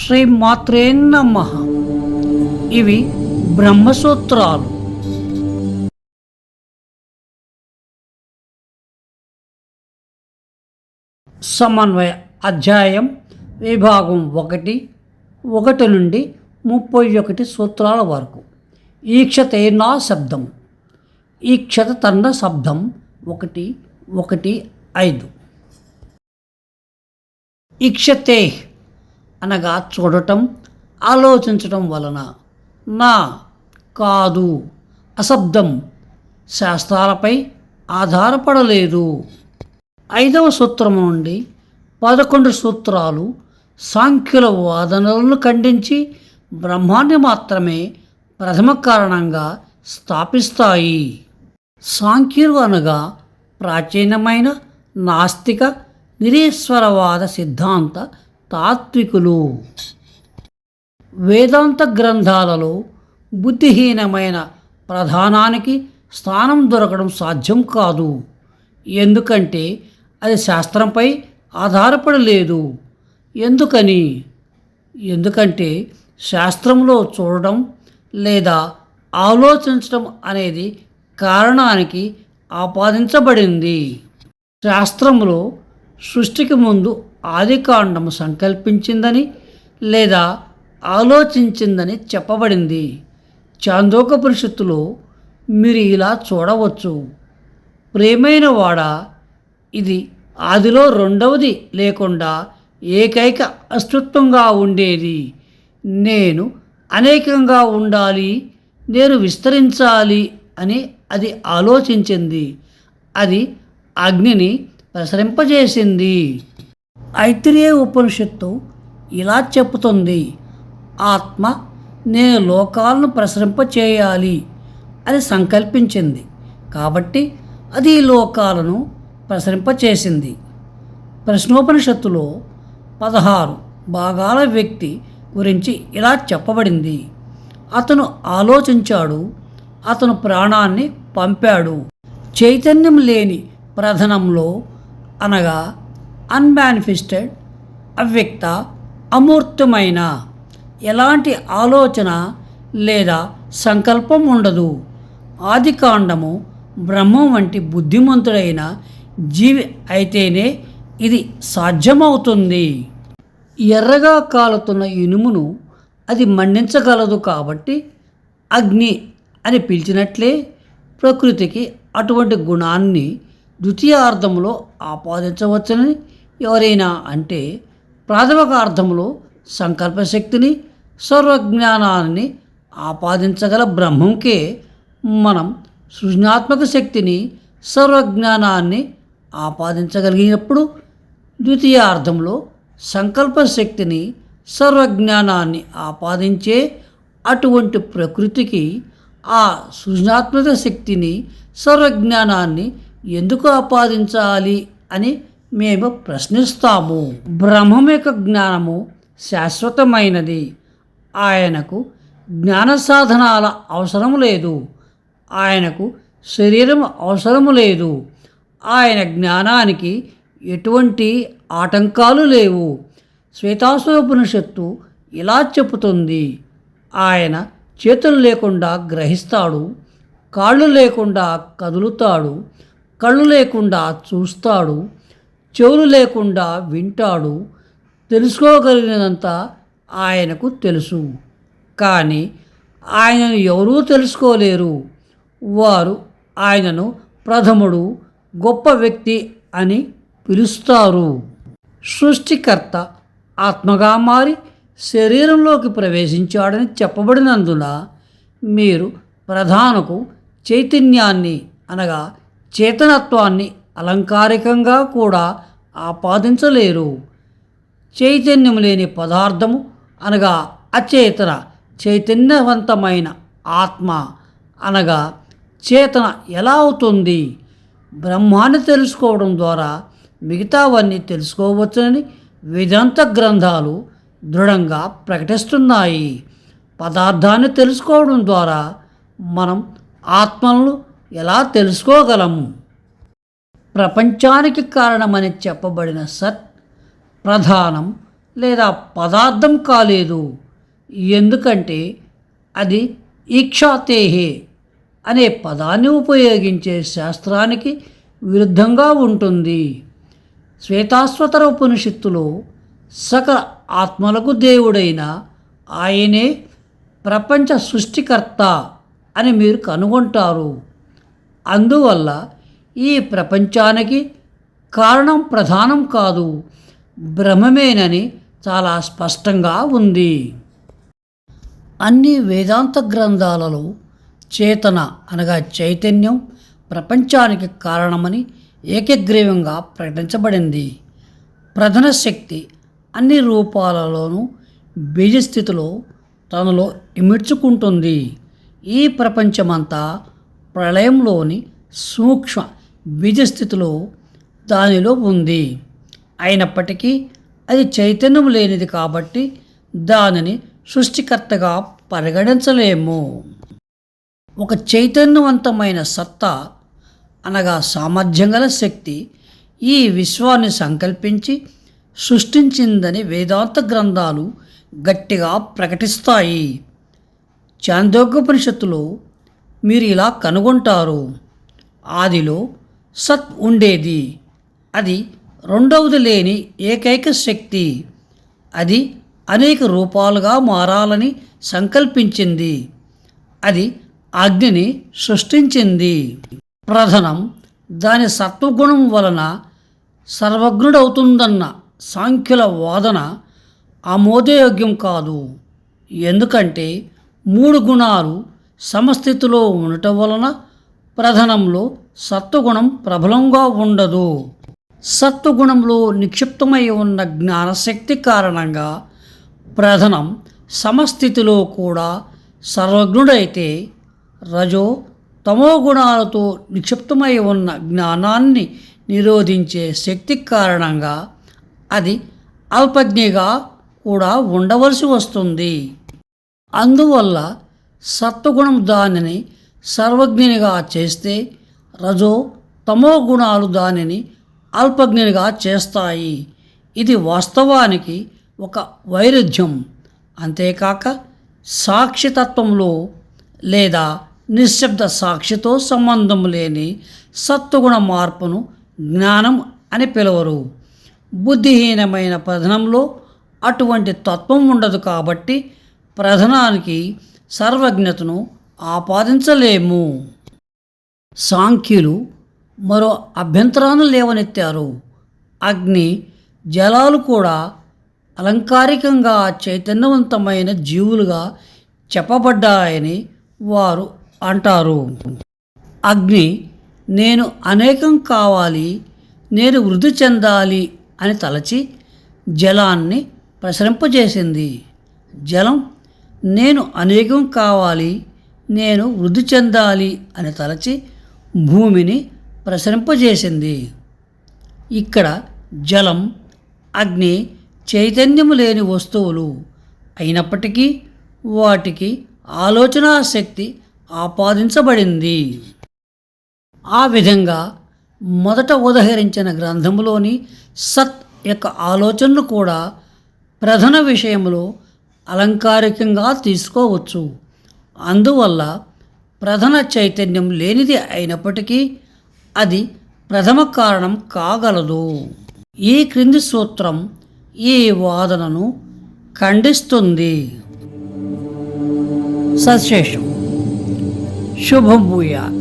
శ్రీ మాత్రే నమః. ఇవి బ్రహ్మసూత్రాలు. సమన్వయ అధ్యాయం విభాగం 1 నుండి 31 సూత్రాల వరకు. ఈక్షతేనా శబ్దం. ఈక్షత తన్న శబ్దం 1:1:5. ఈక్షతే అనగా చూడటం, ఆలోచించటం వలన. నా కాదు. అశబ్దం శాస్త్రాలపై ఆధారపడలేదు. 5వ సూత్రము నుండి 11 సూత్రాలు సాంఖ్యుల వాదనలను ఖండించి బ్రహ్మాన్ని మాత్రమే ప్రథమ కారణంగా స్థాపిస్తాయి. సాంఖ్యులు అనగా ప్రాచీనమైన నాస్తిక నిరీశ్వరవాద సిద్ధాంత తాత్వికులు. వేదాంత గ్రంథాలలో బుద్ధిహీనమైన ప్రధానానికి స్థానం దొరకడం సాధ్యం కాదు. ఎందుకంటే అది శాస్త్రంపై ఆధారపడలేదు. ఎందుకంటే శాస్త్రంలో చూడడం లేదా ఆలోచించడం అనేది కారణానికి ఆపాదించబడింది. శాస్త్రంలో సృష్టికి ముందు ఆదికాండము సంకల్పించిందని లేదా ఆలోచించిందని చెప్పబడింది. చాందోకోపనిషత్తులో మీరు ఇలా చూడవచ్చు: ప్రియమైన వాడా, ఇది ఆదిలో రెండవది లేకుండా ఏకైక అస్తిత్వంగా ఉండేది. నేను అనేకంగా ఉండాలి, నేను విస్తరించాలి అని అది ఆలోచించింది. అది అగ్నిని ప్రసరింపజేసింది. ఐత్రేయ ఉపనిషత్తు ఇలా చెబుతుంది: ఆత్మ నేను లోకాలను ప్రసరింపచేయాలి అని సంకల్పించింది, కాబట్టి అది లోకాలను ప్రసరింపచేసింది. ప్రశ్నోపనిషత్తులో 16 భాగాల వ్యక్తి గురించి ఇలా చెప్పబడింది: అతను ఆలోచించాడు, అతను ప్రాణాన్ని పంపాడు. చైతన్యం లేని ప్రధానంలో అనగా అన్మానిఫెస్టెడ్, అవ్యక్త, అమూర్తమైన ఎలాంటి ఆలోచన లేదా సంకల్పం ఉండదు. ఆదికాండము బ్రహ్మం వంటి బుద్ధిమంతుడైన జీవి అయితేనే ఇది సాధ్యమవుతుంది. ఎర్రగా కాలుతున్న ఇనుమును అది మండించగలదు. కాబట్టి అగ్ని అని పిలిచినట్లే ప్రకృతికి అటువంటి గుణాన్ని ద్వితీయార్థంలో ఆపాదించవచ్చని ఎవరైనా అంటే, ప్రాథమిక అర్థంలో సంకల్పశక్తిని, సర్వజ్ఞానాన్ని ఆపాదించగల బ్రహ్మంకే మనం సృజనాత్మక శక్తిని, సర్వజ్ఞానాన్ని ఆపాదించగలిగినప్పుడు, ద్వితీయార్థంలో సంకల్పశక్తిని, సర్వజ్ఞానాన్ని ఆపాదించే అటువంటి ప్రకృతికి ఆ సృజనాత్మక శక్తిని, సర్వజ్ఞానాన్ని ఎందుకు ఆపాదించాలి అని మేము ప్రశ్నిస్తాము. బ్రహ్మం యొక్క జ్ఞానము శాశ్వతమైనది. ఆయనకు జ్ఞాన సాధనాల అవసరం లేదు. ఆయనకు శరీరం అవసరము లేదు. ఆయన జ్ఞానానికి ఎటువంటి ఆటంకాలు లేవు. శ్వేతాశ్వోపనిషత్తు ఇలా చెబుతుంది: ఆయన చేతులు లేకుండా గ్రహిస్తాడు, కాళ్ళు లేకుండా కదులుతాడు, కళ్ళు లేకుండా చూస్తాడు, చెవులు లేకుండా వింటాడు. తెలుసుకోగలిగినంత ఆయనకు తెలుసు, కానీ ఆయనను ఎవరూ తెలుసుకోలేరు. వారు ఆయనను ప్రథముడు, గొప్ప వ్యక్తి అని పిలుస్తారు. సృష్టికర్త ఆత్మగా మారి శరీరంలోకి ప్రవేశించాడని చెప్పబడినందున మీరు ప్రధానకు చైతన్యాన్ని అనగా చేతనత్వాన్ని అలంకారికంగా కూడా ఆపాదించలేరు. చైతన్యం లేని పదార్థము అనగా అచేతన, చైతన్యవంతమైన ఆత్మ అనగా చేతన ఎలా అవుతుంది? బ్రహ్మాన్ని తెలుసుకోవడం ద్వారా మిగతావన్నీ తెలుసుకోవచ్చునని వేదాంత గ్రంథాలు దృఢంగా ప్రకటిస్తున్నాయి. పదార్థాన్ని తెలుసుకోవడం ద్వారా మనం ఆత్మలను ఎలా తెలుసుకోగలము? ప్రపంచానికి కారణమని చెప్పబడిన సత్ ప్రధానం లేదా పదార్థం కాలేదు. ఎందుకంటే అది ఈక్షాతేహే అనే పదాన్ని ఉపయోగించే శాస్త్రానికి విరుద్ధంగా ఉంటుంది. శ్వేతాశ్వతర ఉపనిషత్తులో సకల ఆత్మలకు దేవుడైన ఆయనే ప్రపంచ సృష్టికర్త అని మీరు కనుగొంటారు. అందువల్ల ఈ ప్రపంచానికి కారణం ప్రధానం కాదు, బ్రహ్మమేనని చాలా స్పష్టంగా ఉంది. అన్ని వేదాంత గ్రంథాలలో చేతన అనగా చైతన్యం ప్రపంచానికి కారణమని ఏకగ్రీవంగా ప్రకటించబడింది. ప్రధాన శక్తి అన్ని రూపాలలోనూ బీజస్థితిలో తనలో ఇమిడ్చుకుంటుంది. ఈ ప్రపంచమంతా ప్రళయంలోని సూక్ష్మ బీజస్థితిలో దానిలో ఉంది. అయినప్పటికీ అది చైతన్యం లేనిది కాబట్టి దానిని సృష్టికర్తగా పరిగణించలేము. ఒక చైతన్యవంతమైన సత్తా అనగా సామర్థ్యం గల శక్తి ఈ విశ్వాన్ని సంకల్పించి సృష్టించిందని వేదాంత గ్రంథాలు గట్టిగా ప్రకటిస్తాయి. చాందోగ్యోపనిషత్తులో మీరు ఇలా కనుగొంటారు. ఆదిలో సత్ ఉండేది, అది రెండవది లేని ఏకైక శక్తి. అది అనేక రూపాలుగా మారాలని సంకల్పించింది. అది అగ్నిని సృష్టించింది. ప్రధానం దాని సత్వగుణం వలన సర్వజ్ఞుడవుతుందన్న సాంఖ్యుల వాదన ఆమోదయోగ్యం కాదు. ఎందుకంటే 3 గుణాలు సమస్థితిలో ఉండటం వలన ప్రధానంలో సత్వగుణం ప్రబలంగా ఉండదు. సత్వగుణంలో నిక్షిప్తమై ఉన్న జ్ఞానశక్తి కారణంగా ప్రధానం సమస్థితిలో కూడా సర్వజ్ఞుడైతే రజో తమో గుణాలతో నిక్షిప్తమై ఉన్న జ్ఞానాన్ని నిరోధించే శక్తి కారణంగా అది అల్పజ్ఞగా కూడా ఉండవలసి వస్తుంది. అందువల్ల సత్వగుణం దానిని సర్వజ్ఞనిగా చేస్తే రజో తమో గుణాలు దానిని అల్పజ్ఞనిగా చేస్తాయి. ఇది వాస్తవానికి ఒక వైరుధ్యం. అంతేకాక సాక్షితత్వంలో లేదా నిశ్శబ్ద సాక్షితో సంబంధం లేని సత్వగుణ మార్పును జ్ఞానం అని పిలవరు. బుద్ధిహీనమైన ప్రధానంలో అటువంటి తత్వం ఉండదు కాబట్టి ప్రధానానికి సర్వజ్ఞతను ఆపాదించలేము. సాంఖ్యులు మరో అభ్యంతరాన్ని లేవనెత్తారు. అగ్ని జలాలు కూడా అలంకారికంగా చైతన్యవంతమైన జీవులుగా చెప్పబడ్డాయని వారు అంటారు. అగ్ని నేను అనేకం కావాలి, నేను వృద్ధి చెందాలి అని తలచి జలాన్ని ప్రసరింపజేసింది. జలం నేను అనేకం కావాలి, నేను వృద్ధి చెందాలి అని తలచి భూమిని ప్రసరింపజేసింది. ఇక్కడ జలం, అగ్ని చైతన్యము లేని వస్తువులు అయినప్పటికీ వాటికి ఆలోచనా శక్తి ఆపాదించబడింది. ఆ విధంగా మొదట ఉదహరించిన గ్రంథంలోని సత్ యొక్క ఆలోచనను కూడా ప్రధాన విషయంలో అలంకారికంగా తీసుకోవచ్చు. అందువల్ల ప్రధాన చైతన్యం లేనిది అయినప్పటికీ అది ప్రథమ కారణం కాగలదు. ఈ క్రింది సూత్రం ఈ వాదనను ఖండిస్తుంది. సశేషం. శుభం భూయాత్.